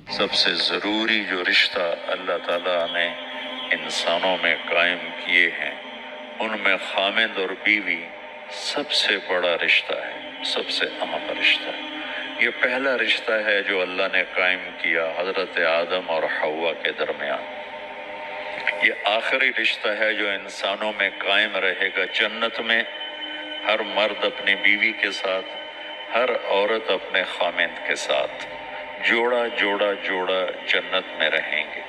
سب سے ضروری جو رشتہ اللہ تعالیٰ نے انسانوں میں قائم کیے ہیں ان میں خامند اور بیوی سب سے بڑا رشتہ ہے، سب سے اہم رشتہ ہے۔ یہ پہلا رشتہ ہے جو اللہ نے قائم کیا حضرت آدم اور حوا کے درمیان۔ یہ آخری رشتہ ہے جو انسانوں میں قائم رہے گا جنت میں۔ ہر مرد اپنی بیوی کے ساتھ، ہر عورت اپنے خامند کے ساتھ جوڑا جوڑا جوڑا جنت میں رہیں گے،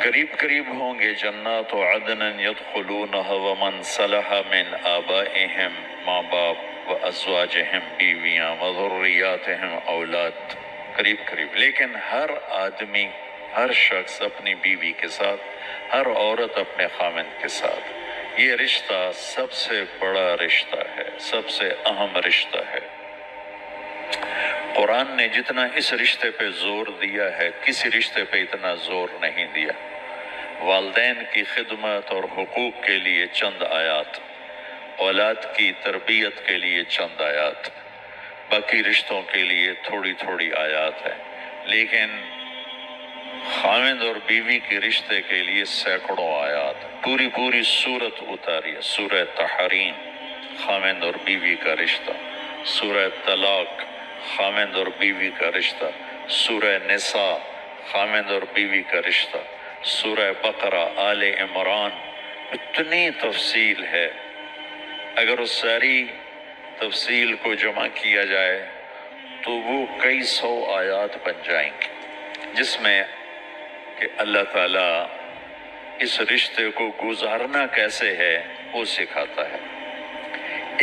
قریب قریب ہوں گے۔ جنات عدن يدخلونها ومن صلح من آبائهم ماں باپ و ازواجہم بیویاں و ذریاتہم اولاد، قریب قریب۔ لیکن ہر آدمی، ہر شخص اپنی بیوی کے ساتھ، ہر عورت اپنے خامند کے ساتھ۔ یہ رشتہ سب سے بڑا رشتہ ہے، سب سے اہم رشتہ ہے۔ قرآن نے جتنا اس رشتے پہ زور دیا ہے کسی رشتے پہ اتنا زور نہیں دیا۔ والدین کی خدمت اور حقوق کے لیے چند آیات، اولاد کی تربیت کے لیے چند آیات، باقی رشتوں کے لیے تھوڑی تھوڑی آیات ہیں، لیکن خامند اور بیوی کے رشتے کے لیے سینکڑوں آیات، پوری پوری سورت اتاری ہے۔ سورہ تحریم خامند اور بیوی کا رشتہ، سورہ طلاق خامند اور بیوی کا رشتہ، سورہ نساء خامند اور بیوی کا رشتہ، سورہ بقرہ، آل عمران، اتنی تفصیل ہے۔ اگر اس ساری تفصیل کو جمع کیا جائے تو وہ کئی سو آیات بن جائیں گی، جس میں کہ اللہ تعالیٰ اس رشتے کو گزارنا کیسے ہے وہ سکھاتا ہے۔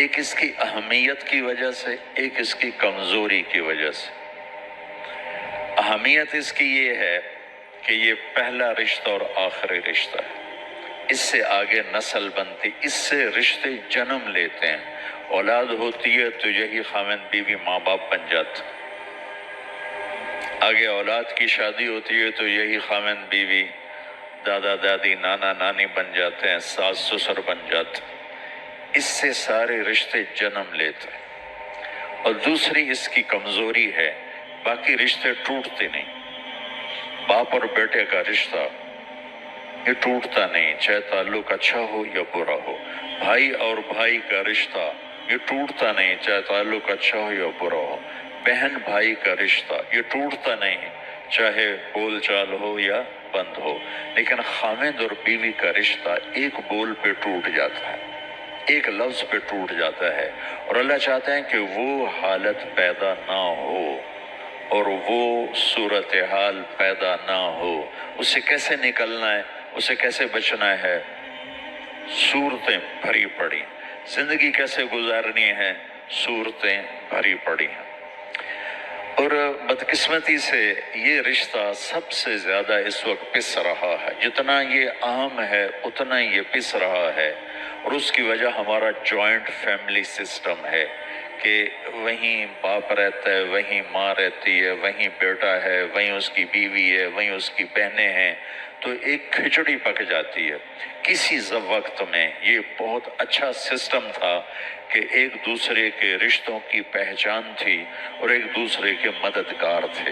ایک اس کی اہمیت کی وجہ سے، ایک اس کی کمزوری کی وجہ سے۔ اہمیت اس کی یہ ہے کہ یہ پہلا رشتہ اور آخری رشتہ ہے، اس سے آگے نسل بنتی، اس سے رشتے جنم لیتے ہیں۔ اولاد ہوتی ہے تو یہی خامند بیوی ماں باپ بن جاتے، آگے اولاد کی شادی ہوتی ہے تو یہی خامند بیوی دادا دادی نانا نانی بن جاتے ہیں، ساس سسر بن جاتے ہیں۔ اس سے سارے رشتے جنم لیتے ہیں۔ اور دوسری اس کی کمزوری ہے، باقی رشتے ٹوٹتے نہیں۔ باپ اور بیٹے کا رشتہ یہ ٹوٹتا نہیں، چاہے تعلق اچھا ہو یا برا ہو۔ بھائی اور بھائی کا رشتہ یہ ٹوٹتا نہیں، چاہے تعلق اچھا ہو یا برا ہو۔ بہن بھائی کا رشتہ یہ ٹوٹتا نہیں، چاہے بول چال ہو یا بند ہو۔ لیکن خامند اور بیوی کا رشتہ ایک بول پہ ٹوٹ جاتا ہے، ایک لفظ پہ ٹوٹ جاتا ہے، اور اللہ چاہتے ہیں کہ وہ حالت پیدا نہ ہو اور وہ صورتحال پیدا نہ ہو۔ اس سے کیسے نکلنا ہے، اسے کیسے بچنا ہے؟ صورتیں بھری پڑی، زندگی کیسے گزارنی ہے، صورتیں بھری پڑی ہیں۔ اور بدقسمتی سے یہ رشتہ سب سے زیادہ اس وقت پس رہا ہے، جتنا یہ اہم ہے اتنا یہ پس رہا ہے، اور اس کی وجہ ہمارا جوائنٹ فیملی سسٹم ہے کہ وہیں باپ رہتا ہے، وہیں ماں رہتی ہے، وہیں بیٹا ہے، وہیں اس کی بیوی ہے، وہیں اس کی بہنیں ہیں، تو ایک کھچڑی پک جاتی ہے۔ کسی وقت میں یہ بہت اچھا سسٹم تھا کہ ایک دوسرے کے رشتوں کی پہچان تھی اور ایک دوسرے کے مددگار تھے،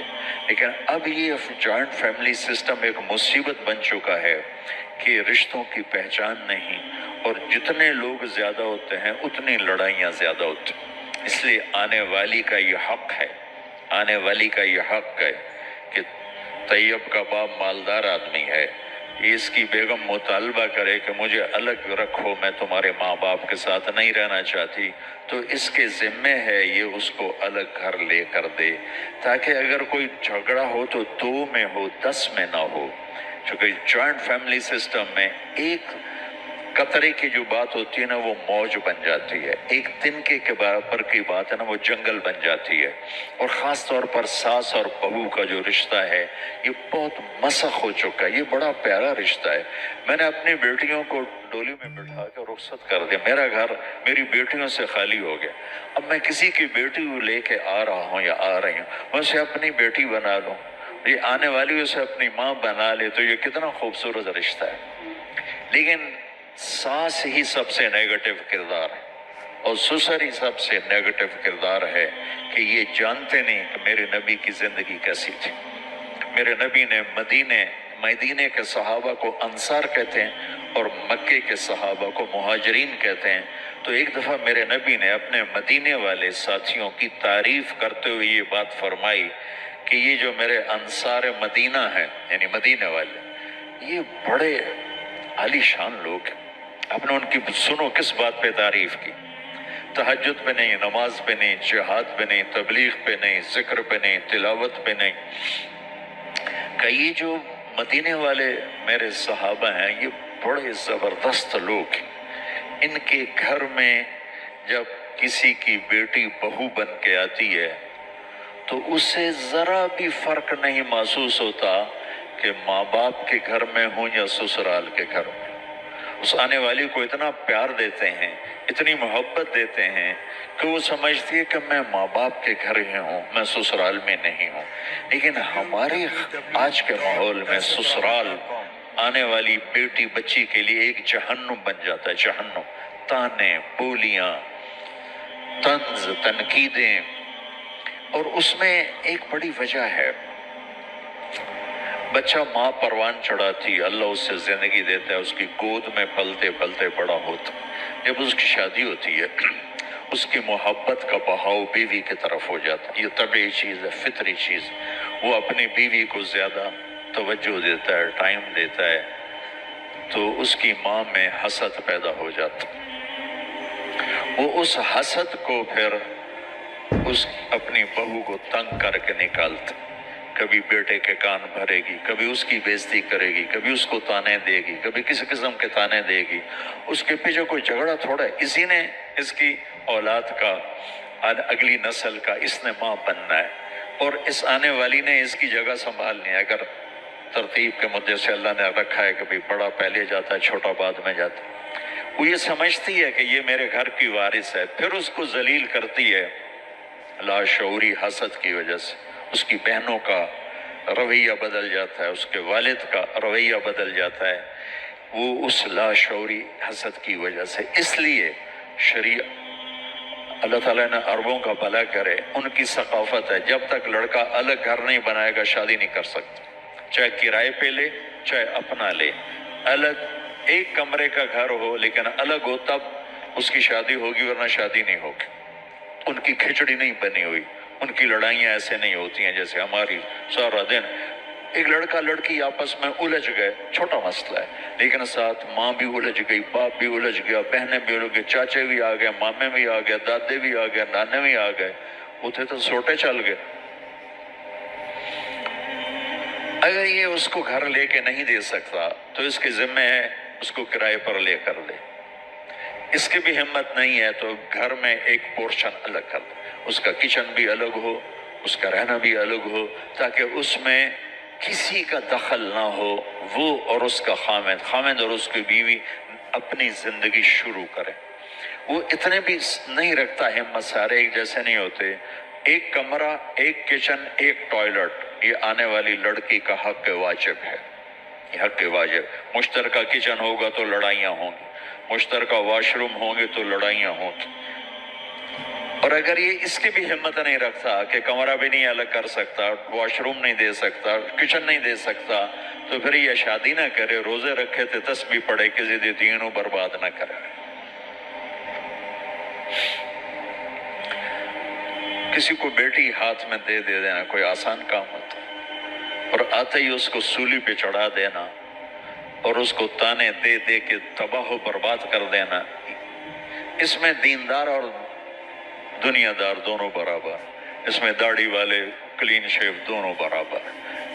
لیکن اب یہ جوائنٹ فیملی سسٹم ایک مصیبت بن چکا ہے کہ رشتوں کی پہچان نہیں، اور جتنے لوگ زیادہ ہوتے ہیں اتنی لڑائیاں زیادہ ہوتی ہیں۔ اس لیے آنے والی کا یہ حق ہے، آنے والی کا یہ حق ہے کہ طیب کا باپ مالدار آدمی ہے، اس کی بیگم مطالبہ کرے کہ مجھے الگ رکھو، میں تمہارے ماں باپ کے ساتھ نہیں رہنا چاہتی، تو اس کے ذمے ہے یہ اس کو الگ گھر لے کر دے، تاکہ اگر کوئی جھگڑا ہو تو 2 میں ہو، 10 میں نہ ہو۔ چونکہ جوائنٹ فیملی سسٹم میں ایک قطرے کی جو بات ہوتی ہے نا وہ موج بن جاتی ہے، ایک تنکے کے برابر کی بات ہے نا وہ جنگل بن جاتی ہے۔ اور خاص طور پر ساس اور بہو کا جو رشتہ ہے یہ بہت مسخ ہو چکا ہے، یہ بڑا پیارا رشتہ ہے۔ میں نے اپنی بیٹیوں کو ڈولی میں بٹھا کے رخصت کر دیا، میرا گھر میری بیٹیوں سے خالی ہو گیا۔ اب میں کسی کی بیٹی کو لے کے آ رہا ہوں یا آ رہی ہوں، میں اسے اپنی بیٹی بنا لوں، یہ آنے والی اسے اپنی ماں بنا لے، تو یہ کتنا خوبصورت رشتہ ہے۔ لیکن ساس ہی سب سے نیگیٹو کردار ہے، اور سسری سب سے نیگیٹو کردار ہے کہ یہ جانتے نہیں کہ میرے نبی کی زندگی کیسی تھی۔ میرے نبی نے مدینے کے صحابہ کو انصار کہتے ہیں اور مکے کے صحابہ کو مہاجرین کہتے ہیں۔ تو ایک دفعہ میرے نبی نے اپنے مدینے والے ساتھیوں کی تعریف کرتے ہوئے یہ بات فرمائی کہ یہ جو میرے انصار مدینہ ہیں، یعنی مدینے والے، یہ بڑے عالی شان لوگ ہیں۔ آپ نے ان کی سنو کس بات پہ تعریف کی، تہجد پہ نہیں، نماز پہ نہیں، جہاد پہ نہیں، تبلیغ پہ نہیں، ذکر پہ نہیں، تلاوت پہ نہیں، کہ یہ جو مدینے والے میرے صحابہ ہیں یہ بڑے زبردست لوگ ہیں۔ ان کے گھر میں جب کسی کی بیٹی بہو بن کے آتی ہے تو اسے ذرا بھی فرق نہیں محسوس ہوتا کہ ماں باپ کے گھر میں ہوں یا سسرال کے گھر میں۔ اس آنے والی کو اتنا پیار دیتے ہیں، اتنی محبت دیتے ہیں کہ وہ سمجھتی ہے کہ میں ماں باپ کے گھر ہی ہوں، میں سسرال میں نہیں ہوں۔ لیکن ہمارے آج کے ماحول میں سسرال آنے والی بیٹی بچی کے لیے ایک جہنم بن جاتا ہے، جہنم۔ تانے، بولیاں، طنز، تنقیدیں، اور اس میں ایک بڑی وجہ ہے، بچہ ماں پروان چڑھاتی، اللہ اس سے زندگی دیتا ہے، اس کی گود میں پلتے پلتے بڑا ہوتا۔ جب اس کی شادی ہوتی ہے اس کی محبت کا بہاؤ بیوی کی طرف ہو جاتا ہے۔ یہ طبیعی چیز ہے، فطری چیز۔ وہ اپنی بیوی کو زیادہ توجہ دیتا ہے، ٹائم دیتا ہے، تو اس کی ماں میں حسد پیدا ہو جاتا۔ وہ اس حسد کو پھر اپنی بہو کو تنگ کر کے نکالتا، کبھی بیٹے کے کان بھرے گی، کبھی اس کی بےزتی کرے گی، کبھی اس کو تانے دے گی، کبھی کسی قسم کے تانے دے گی۔ اس کے پیچھے کوئی جھگڑا تھوڑا ہے، اسی نے اس کی اولاد کا، اگلی نسل کا اس نے ماں بننا ہے، اور اس آنے والی نے اس کی جگہ سنبھالنی ہے۔ اگر ترتیب کے مدے سے اللہ نے رکھا ہے کہ بھی بڑا پہلے جاتا ہے، چھوٹا بعد میں جاتا ہے، وہ یہ سمجھتی ہے کہ یہ میرے گھر کی وارث ہے، پھر اس کو ذلیل کرتی ہے لاشعوری حسد کی وجہ سے۔ اس کی بہنوں کا رویہ بدل جاتا ہے، اس کے والد کا رویہ بدل جاتا ہے، وہ اس لاشعوری حسد کی وجہ سے۔ اس لیے اللہ تعالیٰ نے عربوں کا بھلا کرے، ان کی ثقافت ہے جب تک لڑکا الگ گھر نہیں بنائے گا شادی نہیں کر سکتا، چاہے کرائے پہ لے چاہے اپنا لے، الگ ایک کمرے کا گھر ہو لیکن الگ ہو تب اس کی شادی ہوگی، ورنہ شادی نہیں ہوگی۔ ان کی کھچڑی نہیں بنی ہوئی، ان کی لڑائیاں ایسے نہیں ہوتی ہیں جیسے ہماری سارا دن۔ ایک لڑکا لڑکی آپس میں الجھ گئے، چھوٹا مسئلہ ہے، لیکن ساتھ ماں بھی الجھ گئی، باپ بھی الجھ گیا، بہنیں بھی الجھ گئی، چاچے بھی آ گئے، مامے بھی آ گئے، دادے بھی آ گئے، نانے بھی آ گئے، اتنے تو سوٹے چل گئے۔ اگر یہ اس کو گھر لے کے نہیں دے سکتا تو اس کے ذمہ ہے اس کو کرائے پر لے کر دے۔ اس کی بھی ہمت نہیں ہے تو گھر میں ایک پورشن الگ کر دے، اس کا کچن بھی الگ ہو، اس کا رہنا بھی الگ ہو، تاکہ اس میں کسی کا دخل نہ ہو۔ وہ اور اس کا خامد اور اس کی بیوی اپنی زندگی شروع کریں۔ وہ اتنے بھی نہیں رکھتا ہمت، سارے ایک جیسے نہیں ہوتے۔ ایک کمرہ، ایک کچن، ایک ٹوائلٹ، یہ آنے والی لڑکی کا حق واجب ہے، یہ حق واجب۔ مشترکہ کچن ہوگا تو لڑائیاں ہوں گی، مشترکہ واش روم ہوں گے تو لڑائیاں ہوں گی۔ اور اگر یہ اس کی بھی ہمت نہیں رکھتا کہ کمرہ بھی نہیں الگ کر سکتا، واش روم نہیں دے سکتا، کچن نہیں دے سکتا، تو پھر یہ شادی نہ کرے، روزے رکھے تھے تسبیح پڑھے، کسی دینوں برباد نہ کرے۔ کسی کو بیٹی ہاتھ میں دے دینا کوئی آسان کام ہوتا، اور آتے ہی اس کو سولی پہ چڑھا دینا اور اس کو تانے دے دے کے تباہ و برباد کر دینا، اس میں دیندار اور دنیا دار دونوں برابر، اس میں داڑھی والے کلین شیو دونوں برابر،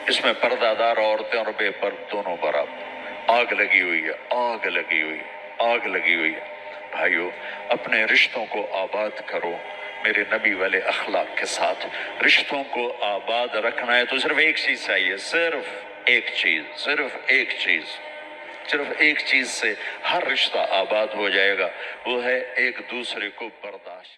اس میں پردہ دار عورتیں اور بے پرد دونوں برابر۔ آگ لگی ہوئی ہے، آگ لگی ہوئی ہے، آگ لگی ہوئی ہے۔ بھائیو، اپنے رشتوں کو آباد کرو میرے نبی والے اخلاق کے ساتھ۔ رشتوں کو آباد رکھنا ہے تو صرف ایک چیز چاہیے، صرف ایک چیز، صرف ایک چیز، صرف ایک چیز سے ہر رشتہ آباد ہو جائے گا، وہ ہے ایک دوسرے کو برداشت۔